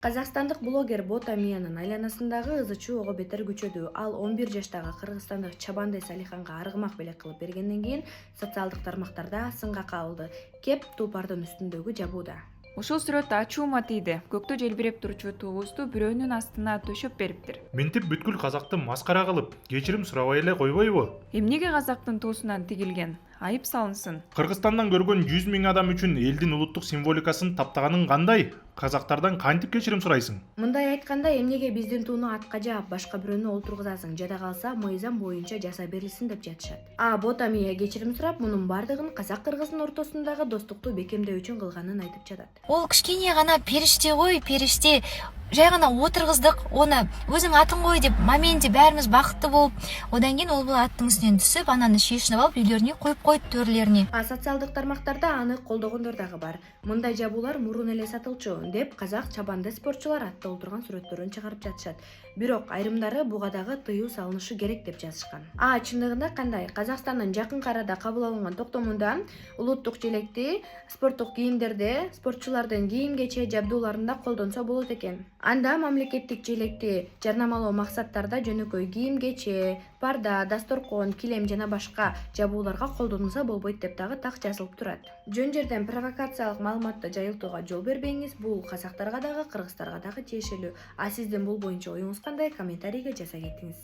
Казакстандык блогер Бота Миянын айланасындагы ызы-чуу ого бетер күчөдү. Ал 11 жаштагы кыргызстандык Чабанды Салиханга аргымак белек кылып бергенден кийин социалдык тармактарда сынга кабылды. Кеп тулпардын үстүндөгү жабууда. Ушул сүрөттө ачуума тийди. Көктө желбиреп турчу туубузду бирөөнүн астына төшөп бериптир. Мынтип бүткүл казакты маскара кылып, кечирим сурабай эле койбойбу? Эмнеге казактын туусунан тигилген? Айып салынсын. Кыргызстандан көргөн 100 000 адам үчүн элдин улуттук символикасын таптаганың кандай? Казактардан кантип кечирим сурайсың? Мындай айтканда, эмнеге биздин тууну атка жаап, башка бирөөнү олтургузасың, жада калса мыйзам боюнча жаза берилсин деп жатышат. Бота Мия кечирим сурап, мунун бардыгын казак-кыргыздын ортосундагы достукту бекемдөө үчүн кылганын айтып жатат. Ол кичкене гана периште ғой, периште. Жай гана отургуздук, оны өзүң атын кой деп моменте баарыбыз бакыттуу болуп, одан кийин ол бала аттын үстүнөн түсүп, анан шешинип алып үйлөрүнө коюп койду төрөлөрүнө. Социалдык тармактарда аны колдогондор дагы бар. Мындай жабуулар мурун эле сатылчу деп казак чабанды спортчулар атта олтурган сүрөттөрүн чыгарып жатышат. Бирок айрымдары буга дагы тыюу салынышы керек деп жазышкан. Чындыгында кандай? Казакстандын жакын арада кабыл алынган токтомунда улуттук желекти спорттук кийимдерде спортчулардын кийим-кече жабдууларында колдонсо болот экен. Анда мамлекеттик желекти жарнамалоо максаттарда жөнөкөй кийим-кече, парда, дасторкон, килем жана башка жабууларга колдонулса болбойт деп дагы так жазылып турат. Жөн жерден провокациялык маалыматты жайылтууга жол бербеңиз. Бул казактарга дагы, кыргыздарга дагы тиешелүү. Сиздин бул боюнча оюңуз кандай? Комментарийге жаза кетиңиз.